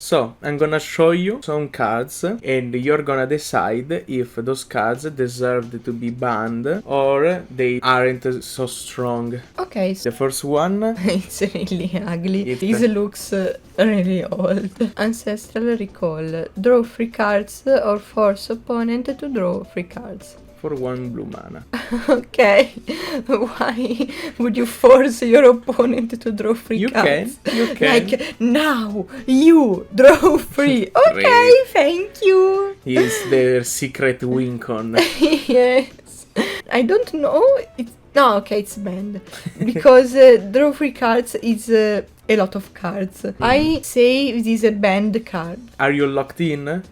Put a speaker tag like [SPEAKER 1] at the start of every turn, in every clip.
[SPEAKER 1] So, I'm gonna show you some cards and you're gonna decide if those cards deserve to be banned or they aren't so strong.
[SPEAKER 2] Okay, so
[SPEAKER 1] The first one,
[SPEAKER 2] it's really ugly. This looks really old. Ancestral Recall. Draw 3 cards or force opponent to draw 3 cards.
[SPEAKER 1] for 1 blue mana.
[SPEAKER 2] Okay, why would you force your opponent to draw 3
[SPEAKER 1] You
[SPEAKER 2] cards?
[SPEAKER 1] can.
[SPEAKER 2] Like, now, you draw 3. Okay,
[SPEAKER 1] Great.
[SPEAKER 2] thank you.
[SPEAKER 1] Is their secret wincon.
[SPEAKER 2] Yes. I don't know. No, okay, it's banned. Because draw 3 cards is a lot of cards. I say this is a banned card.
[SPEAKER 1] Are you locked in?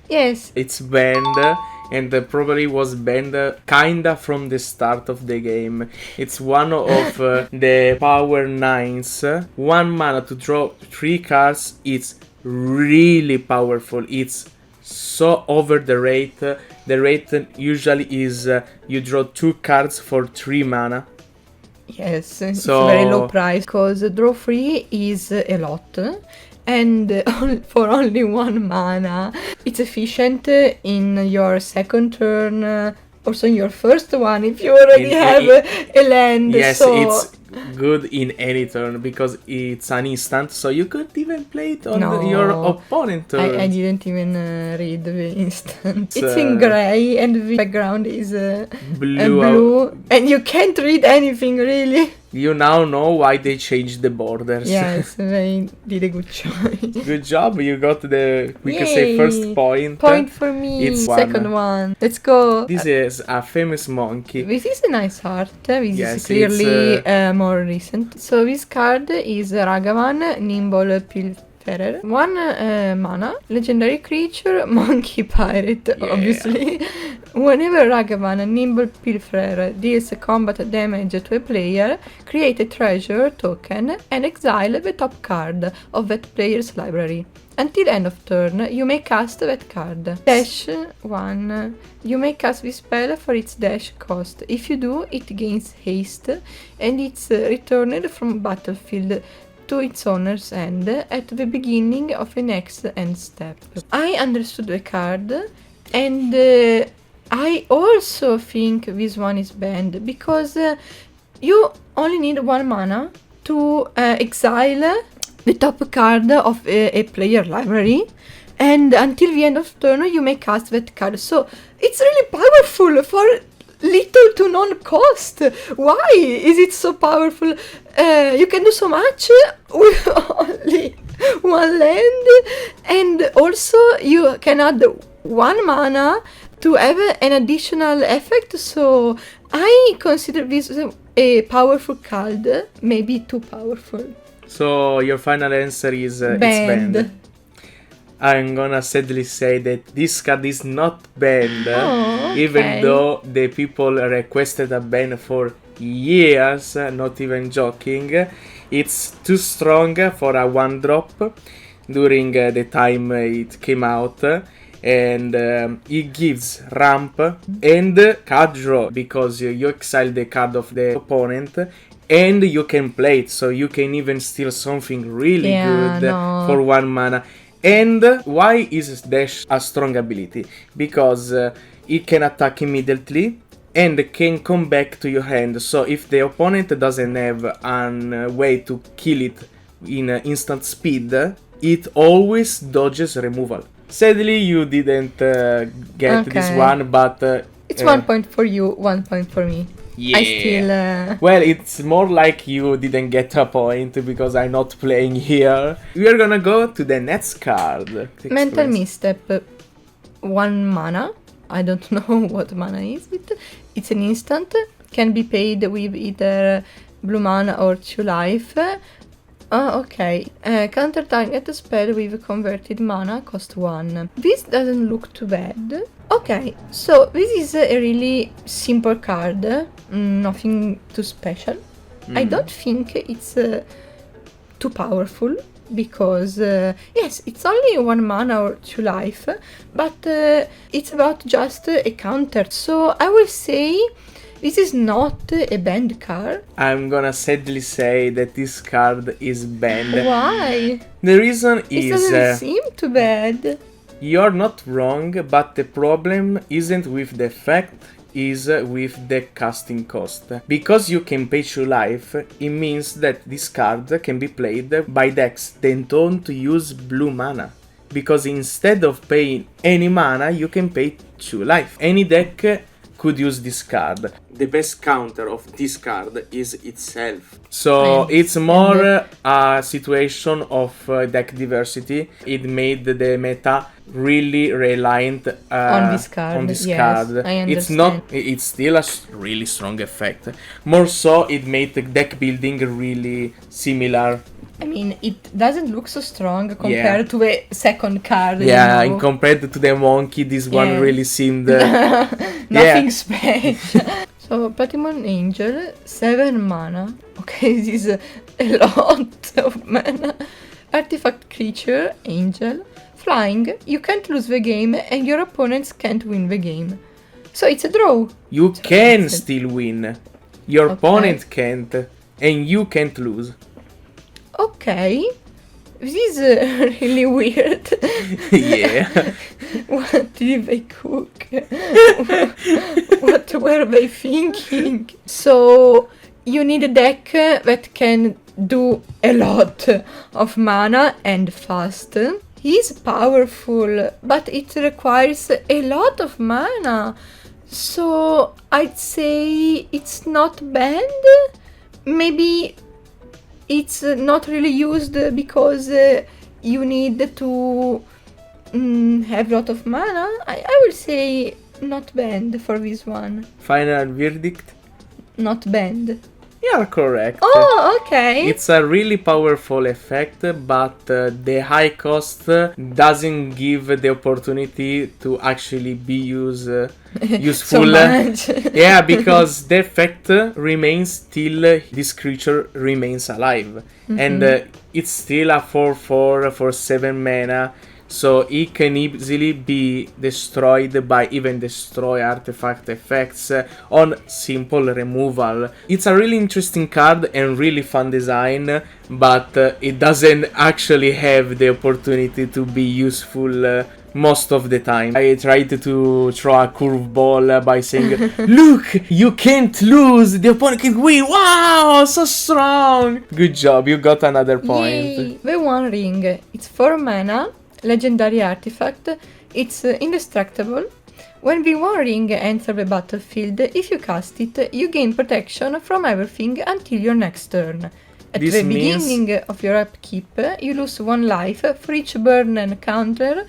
[SPEAKER 2] Yes.
[SPEAKER 1] It's banned and probably was banned kinda from the start of the game. It's one of the power 9s. 1 mana to draw 3 cards. It's really powerful. It's so over the rate. The rate usually is you draw 2 cards for 3 mana.
[SPEAKER 2] Yes, it's
[SPEAKER 1] So-
[SPEAKER 2] very low price because draw 3 is a lot. And for only 1 mana, it's efficient in your second turn, also in your first one if you already have a land.
[SPEAKER 1] Yes,
[SPEAKER 2] so
[SPEAKER 1] it's good in any turn because it's an instant, so you could even play it on your opponent turn.
[SPEAKER 2] I didn't even read the instant.
[SPEAKER 1] It's,
[SPEAKER 2] It's in gray and the background is
[SPEAKER 1] Blue.
[SPEAKER 2] blue, and you can't read anything really.
[SPEAKER 1] You now know why they changed the borders.
[SPEAKER 2] Yes, they did a good choice.
[SPEAKER 1] Good job, you got the, we can say,
[SPEAKER 2] Yay.
[SPEAKER 1] first point.
[SPEAKER 2] Point for me.
[SPEAKER 1] It's
[SPEAKER 2] Second one. Let's go.
[SPEAKER 1] This is a famous monkey.
[SPEAKER 2] This is a nice art. This
[SPEAKER 1] Yes,
[SPEAKER 2] is clearly more recent. So this card is Ragavan, nimble pilferer. 1 mana, legendary creature, monkey pirate, obviously. Whenever Ragavan, nimble pilferer, deals combat damage to a player, create a treasure token and exile the top card of that player's library. Until end of turn, you may cast that card. Dash 1. You may cast this spell for its dash cost. If you do, it gains haste and it's returned from battlefield to its owner's hand at the beginning of the next end step. I understood the card and I also think this one is banned because you only need 1 mana to exile the top card of a player library, and until the end of turn you may cast that card. So it's really powerful for little to non cost. Why is it so powerful? You can do so much with only 1 land, and also you can add 1 mana to have an additional effect. So I consider this a powerful card, maybe too powerful.
[SPEAKER 1] So your final answer is it's banned. I'm gonna sadly say that this card is not banned, even though the people requested a ban for years, not even joking. It's too strong for a 1-drop during the time it came out, and it gives ramp and card draw because you exile the card of the opponent and you can play it, so you can even steal something really good for 1 mana. And why is Dash a strong ability? Because it can attack immediately and can come back to your hand. So if the opponent doesn't have a way to kill it in instant speed, it always dodges removal. Sadly, you didn't get this one, but
[SPEAKER 2] it's 1 point for you, 1 point for me.
[SPEAKER 1] Yeah.
[SPEAKER 2] I still...
[SPEAKER 1] Well, it's more like you didn't get a point because I'm not playing here. We are gonna go to the next card.
[SPEAKER 2] Mental Misstep. 1 mana. I don't know what mana is it. It's an instant. Can be paid with either blue mana or 2 life. Okay. Counter target spell with converted mana, cost 1. This doesn't look too bad. Okay, so this is a really simple card, nothing too special. I don't think it's too powerful because, yes, it's only 1 mana or 2 life, but it's about just a counter. So I will say this is not a banned card?
[SPEAKER 1] I'm gonna sadly say that this card is banned.
[SPEAKER 2] Why?
[SPEAKER 1] The reason
[SPEAKER 2] It
[SPEAKER 1] is...
[SPEAKER 2] doesn't seem too bad.
[SPEAKER 1] You're not wrong, but the problem isn't with the effect, is with the casting cost. Because you can pay 2 life, it means that this card can be played by decks that don't use blue mana. Because instead of paying any mana, you can pay 2 life. Any deck could use this card. The best counter of this card is itself. So it's more a situation of deck diversity. It made the meta really reliant
[SPEAKER 2] on this card. I understand.
[SPEAKER 1] It's still a really strong effect. More so, it made the deck building really similar.
[SPEAKER 2] I mean, it doesn't look so strong compared to a second card.
[SPEAKER 1] Yeah, and compared to the monkey, this one really seemed...
[SPEAKER 2] nothing special. So, Patimon Angel, 7 mana. Okay, this is a lot of mana. Artifact creature, Angel. Flying, you can't lose the game and your opponents can't win the game. So it's a draw.
[SPEAKER 1] You can still win. Your opponent can't. And you can't lose.
[SPEAKER 2] Okay. This is really weird.
[SPEAKER 1] Yeah.
[SPEAKER 2] What did they cook? What were they thinking? So, you need a deck that can do a lot of mana and fast. He's powerful, but it requires a lot of mana. So, I'd say it's not banned. Maybe it's not really used because you need to have a lot of mana. I will say not banned for this one.
[SPEAKER 1] Final verdict?
[SPEAKER 2] Not banned.
[SPEAKER 1] You're correct.
[SPEAKER 2] Oh, okay.
[SPEAKER 1] It's a really powerful effect, but the high cost doesn't give the opportunity to actually be useful.
[SPEAKER 2] So much.
[SPEAKER 1] Yeah, because the effect remains till this creature remains alive. And it's still a 4/4 for 7 mana. So it can easily be destroyed by even destroy artifact effects on simple removal. It's a really interesting card and really fun design, but it doesn't actually have the opportunity to be useful most of the time. I tried to throw a curveball by saying, look, you can't lose, the opponent can win, wow, so strong. Good job, you got another point.
[SPEAKER 2] Yay. The One Ring, it's 4 mana. Legendary artifact, it's indestructible. When the One Ring enters the battlefield, if you cast it, you gain protection from everything until your next turn. At the beginning of your upkeep, you lose 1 life for each burn encounter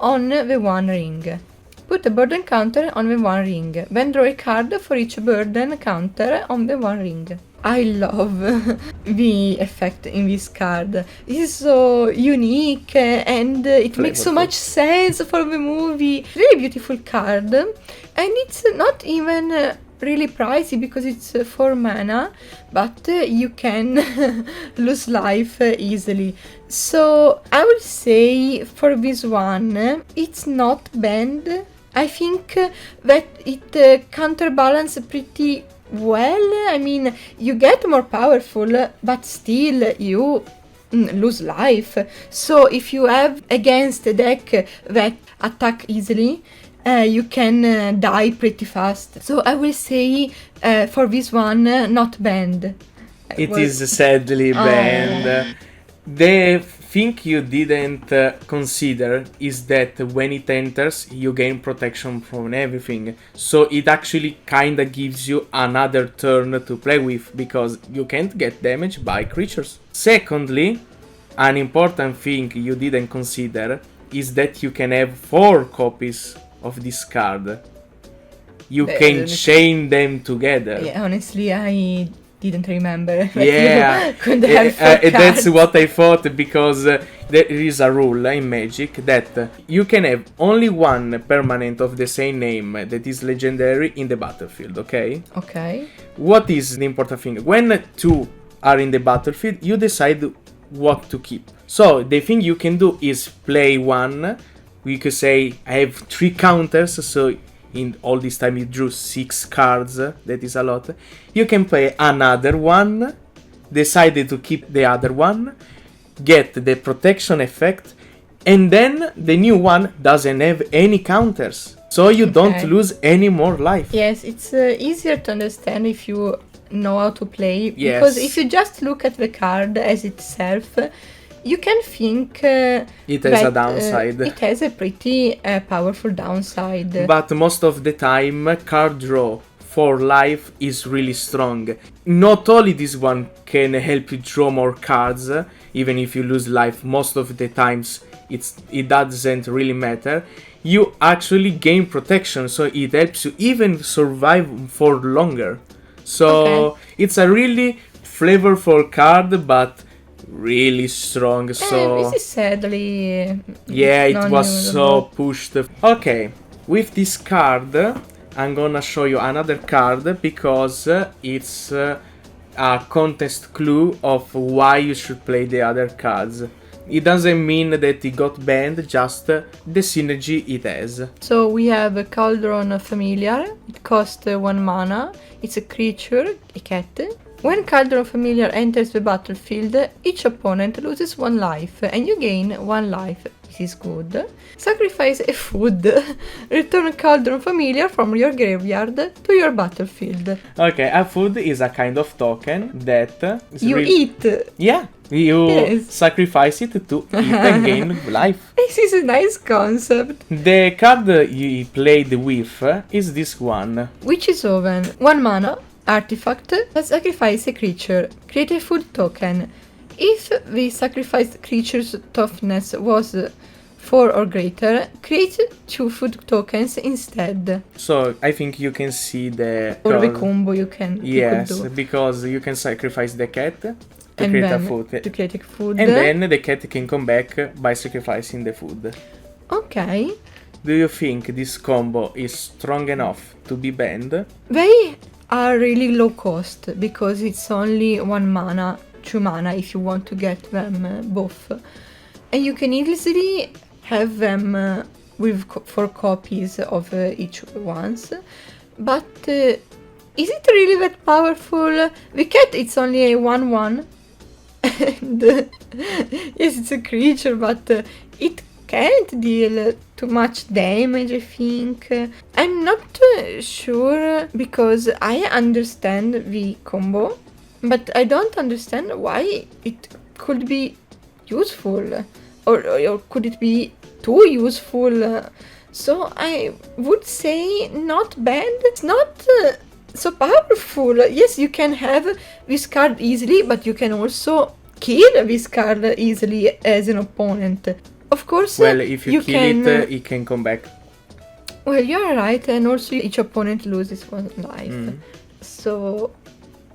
[SPEAKER 2] on the One Ring. Put a burden counter on the One Ring, then draw a card for each burden counter on the One Ring. I love the effect in this card. It is so unique and it makes so much sense for the movie. Really beautiful card, and it's not even really pricey because it's 4 mana, but you can lose life easily. So I would say for this one, it's not banned. I think that it counterbalances pretty well. I mean, you get more powerful, but still you lose life. So if you have against a deck that attack easily, you can die pretty fast. So I will say for this one, not banned.
[SPEAKER 1] It is sadly banned. The thing you didn't consider is that when it enters, you gain protection from everything. So it actually kinda gives you another turn to play with, because you can't get damaged by creatures. Secondly, an important thing you didn't consider is that you can have 4 copies of this card. You can chain them together.
[SPEAKER 2] Yeah, honestly, I didn't remember.
[SPEAKER 1] Yeah, that's what I thought, because there is a rule in Magic that you can have only 1 permanent of the same name that is legendary in the battlefield, okay?
[SPEAKER 2] Okay.
[SPEAKER 1] What is the important thing? When 2 are in the battlefield, you decide what to keep. So the thing you can do is play 1. We could say I have 3 counters, so in all this time you drew 6 cards, that is a lot. You can play another one, decided to keep the other one, get the protection effect, and then the new one doesn't have any counters. So you don't lose any more life.
[SPEAKER 2] Yes, it's easier to understand if you know how to play. Because if you just look at the card as itself, you can think
[SPEAKER 1] it has a downside.
[SPEAKER 2] It has a pretty powerful downside.
[SPEAKER 1] But most of the time, card draw for life is really strong. Not only this one can help you draw more cards, even if you lose life, most of the times it doesn't really matter. You actually gain protection, so it helps you even survive for longer. So it's a really flavorful card, but really strong. So
[SPEAKER 2] this is sadly
[SPEAKER 1] it was so pushed. Okay, with this card I'm gonna show you another card because it's a contest clue of why you should play the other cards. It doesn't mean that it got banned, just the synergy it has.
[SPEAKER 2] So we have a Cauldron Familiar. It costs 1 mana. It's a creature, a cat. When Cauldron Familiar enters the battlefield, each opponent loses 1 life and you gain 1 life. This is good. Sacrifice a food. Return Cauldron Familiar from your graveyard to your battlefield.
[SPEAKER 1] Okay, a food is a kind of token that
[SPEAKER 2] you eat.
[SPEAKER 1] Yeah, you sacrifice it to eat and gain life.
[SPEAKER 2] This is a nice concept.
[SPEAKER 1] The card you played with is this one.
[SPEAKER 2] Witch's Oven. 1 mana. Artifact. Sacrifice a creature. Create a food token. If the sacrificed creature's toughness was 4 or greater, create 2 food tokens instead. So
[SPEAKER 1] I think you can see the
[SPEAKER 2] combo you can do.
[SPEAKER 1] Because you can sacrifice the cat to create a food. And then the cat can come back by sacrificing the food.
[SPEAKER 2] Okay.
[SPEAKER 1] Do you think this combo is strong enough to be banned?
[SPEAKER 2] They are really low cost because it's only 1 mana, 2 mana if you want to get them both. And you can easily have them with 4 copies of each ones. But is it really that powerful? The cat, it's only a 1/1. And yes, it's a creature, but it can't deal too much damage, I think. I'm not sure because I understand the combo, but I don't understand why it could be useful. Or could it be too useful? So I would say not bad. It's not so powerful. Yes, you can have this card easily, but you can also kill this card easily as an opponent. Of course,
[SPEAKER 1] well, if you kill it can come back.
[SPEAKER 2] Well, you're right, and also each opponent loses 1 life. So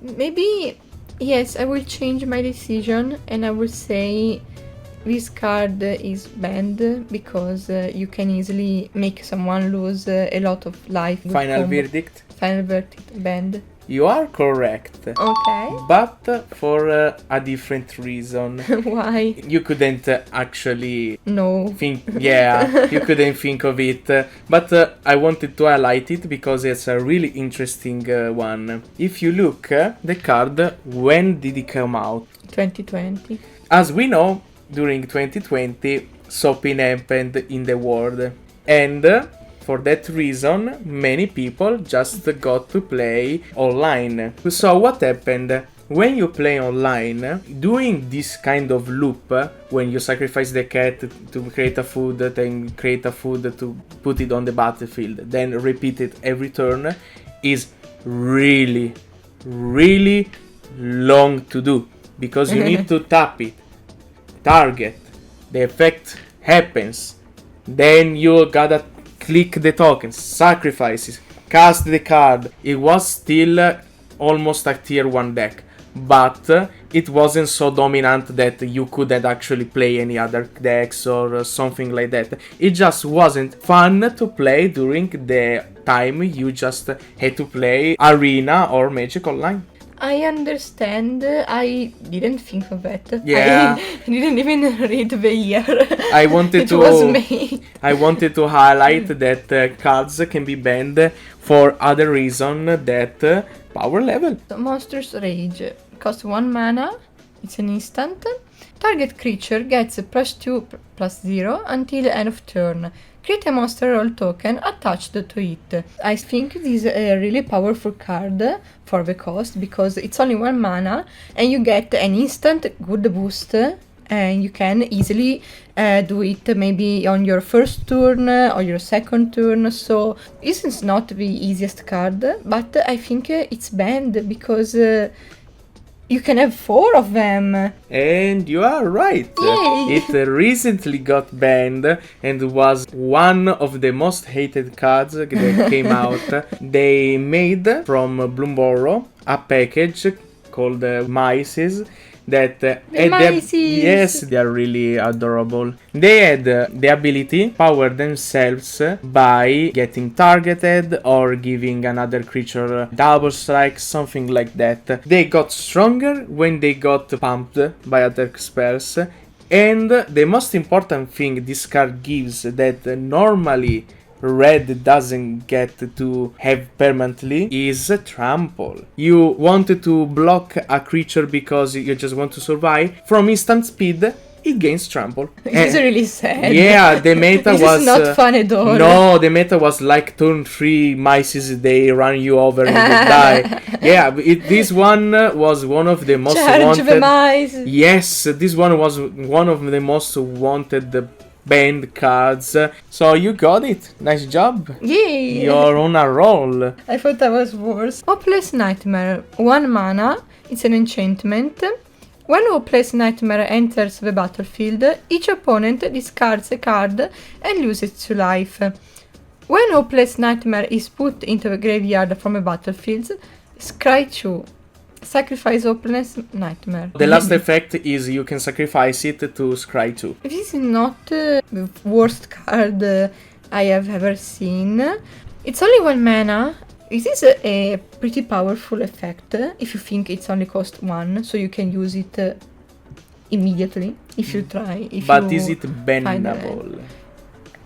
[SPEAKER 2] maybe, yes, I will change my decision and I will say this card is banned because you can easily make someone lose a lot of life.
[SPEAKER 1] Final verdict?
[SPEAKER 2] Final verdict, banned.
[SPEAKER 1] You are correct.
[SPEAKER 2] Okay.
[SPEAKER 1] But for a different reason.
[SPEAKER 2] Why?
[SPEAKER 1] You couldn't actually think. You couldn't think of it. But I wanted to highlight it because it's a really interesting one. If you look, the card, when did it come out?
[SPEAKER 2] 2020.
[SPEAKER 1] As we know, during 2020, something happened in the world. And for that reason, many people just got to play online. So what happened? When you play online, doing this kind of loop, when you sacrifice the cat to create a food, then create a food to put it on the battlefield, then repeat it every turn, is really, really long to do. Because you need to tap it, target, the effect happens, then you gotta click the tokens, sacrifices, cast the card. It was still almost a tier 1 deck, but it wasn't so dominant that you couldn't actually play any other decks or something like that. It just wasn't fun to play during the time you just had to play Arena or Magic Online.
[SPEAKER 2] I understand. I didn't think of that.
[SPEAKER 1] Yeah.
[SPEAKER 2] I didn't even read the year.
[SPEAKER 1] I wanted
[SPEAKER 2] it was May.
[SPEAKER 1] I wanted to highlight that cards can be banned for other reason that power level.
[SPEAKER 2] Monstrous Rage costs 1 mana. It's an instant. Target creature gets +2/+0 until end of turn. Create a monster roll token attached to it. I think this is a really powerful card for the cost because it's only 1 mana and you get an instant good boost and you can easily do it maybe on your first turn or your second turn. So this is not the easiest card, but I think it's banned because you can have 4 of them.
[SPEAKER 1] And you are right.
[SPEAKER 2] Yay.
[SPEAKER 1] It recently got banned and was one of the most hated cards that came out. They made from Bloomborough a package called Mices that yes, they are really adorable. They had the ability power themselves by getting targeted or giving another creature double strike, something like that. They got stronger when they got pumped by attack spells, and the most important thing this card gives that normally red doesn't get to have permanently is trample. You wanted to block a creature because you just want to survive. From instant speed, it gains trample.
[SPEAKER 2] It's really sad.
[SPEAKER 1] Yeah, the meta
[SPEAKER 2] this
[SPEAKER 1] was
[SPEAKER 2] is not fun at all.
[SPEAKER 1] No, the meta was like turn 3 mices, they run you over and you die. Yeah, this one was one of the most wanted.
[SPEAKER 2] The mice.
[SPEAKER 1] Yes, this one was one of the most wanted banned cards. So you got it. Nice job.
[SPEAKER 2] Yay!
[SPEAKER 1] You're on a roll.
[SPEAKER 2] I thought I was worse. Hopeless Nightmare. 1 mana. It's an enchantment. When Hopeless Nightmare enters the battlefield, each opponent discards a card and loses to life. When Hopeless Nightmare is put into the graveyard from a battlefield, scry 2. Sacrifice Hopeless Nightmare.
[SPEAKER 1] The last effect is you can sacrifice it to scry 2.
[SPEAKER 2] This is not the worst card I have ever seen. It's only 1 mana. This is a pretty powerful effect if you think it's only cost 1, so you can use it immediately if you try.
[SPEAKER 1] But is it bannable?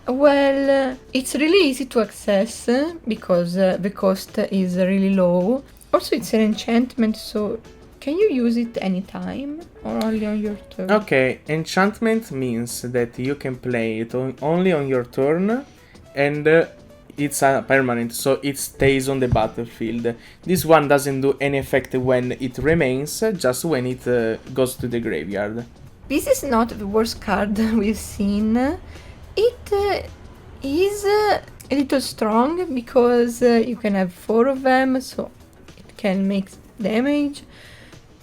[SPEAKER 2] Well, it's really easy to access because the cost is really low. Also, it's an enchantment, so can you use it anytime or only on your turn?
[SPEAKER 1] Okay, enchantment means that you can play it only on your turn, and it's a permanent, so it stays on the battlefield. This one doesn't do any effect when it remains, just when it goes to the graveyard.
[SPEAKER 2] This is not the worst card we've seen. It is a little strong because you can have 4 of them, so can make damage.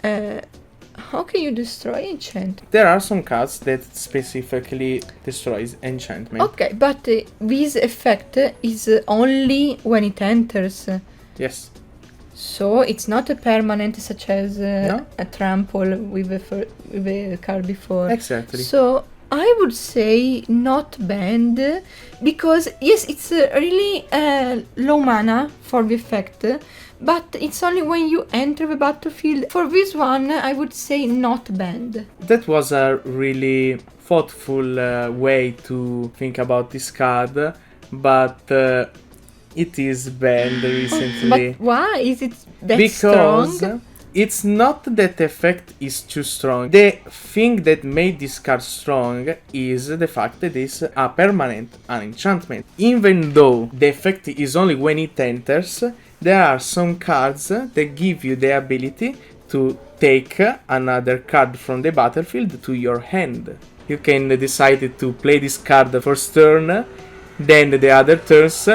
[SPEAKER 2] How can you destroy enchantment?
[SPEAKER 1] There are some cards that specifically destroys enchantment.
[SPEAKER 2] Okay, but this effect is only when it enters.
[SPEAKER 1] Yes.
[SPEAKER 2] So it's not a permanent such as
[SPEAKER 1] No?
[SPEAKER 2] a trample with the card before.
[SPEAKER 1] Exactly.
[SPEAKER 2] So I would say not banned because yes, it's really low mana for the effect. But it's only when you enter the battlefield. For this one, I would say not banned.
[SPEAKER 1] That was a really thoughtful way to think about this card, but it is banned recently.
[SPEAKER 2] But why is it that
[SPEAKER 1] because
[SPEAKER 2] strong?
[SPEAKER 1] It's not that the effect is too strong. The thing that made this card strong is the fact that it's a permanent, an enchantment. Even though the effect is only when it enters, there are some cards that give you the ability to take another card from the battlefield to your hand. You can decide to play this card the first turn, then the other turns,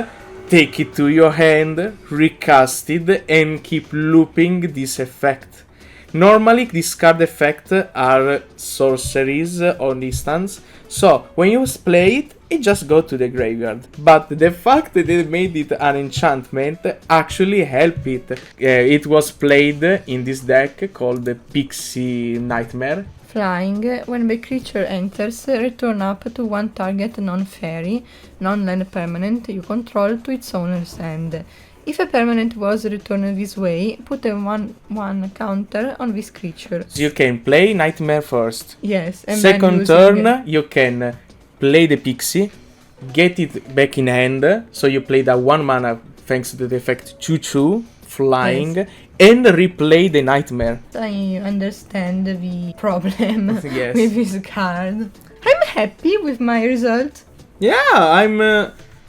[SPEAKER 1] take it to your hand, recast it, and keep looping this effect. Normally, these card effects are sorceries on distance, so when you play it, it just goes to the graveyard. But the fact that they made it an enchantment actually helped it. It was played in this deck called the Pixie Nightmare.
[SPEAKER 2] Flying. When the creature enters, return up to 1 target non-fairy, non-land permanent you control to its owner's hand. If a permanent was returned this way, put a 1/1 counter on this creature.
[SPEAKER 1] So you can play Nightmare first.
[SPEAKER 2] Yes, and
[SPEAKER 1] Second
[SPEAKER 2] then
[SPEAKER 1] turn, you can play the Pixie, get it back in hand, so you play that 1 mana thanks to the effect 2/2, flying,
[SPEAKER 2] Yes.
[SPEAKER 1] and replay the Nightmare.
[SPEAKER 2] I understand the problem
[SPEAKER 1] Yes.
[SPEAKER 2] with this card. I'm happy with my result.
[SPEAKER 1] Yeah, I'm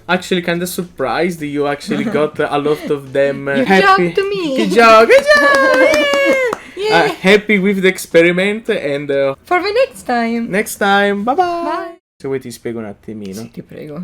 [SPEAKER 1] actually kind of surprised you actually got a lot of them
[SPEAKER 2] You
[SPEAKER 1] happy.
[SPEAKER 2] job to me.
[SPEAKER 1] Good job, good job!
[SPEAKER 2] Yeah.
[SPEAKER 1] Happy with the experiment and
[SPEAKER 2] For the next time.
[SPEAKER 1] next time, bye bye!
[SPEAKER 2] Bye.
[SPEAKER 1] Se vuoi ti spiego un attimino.
[SPEAKER 2] Sì, ti prego.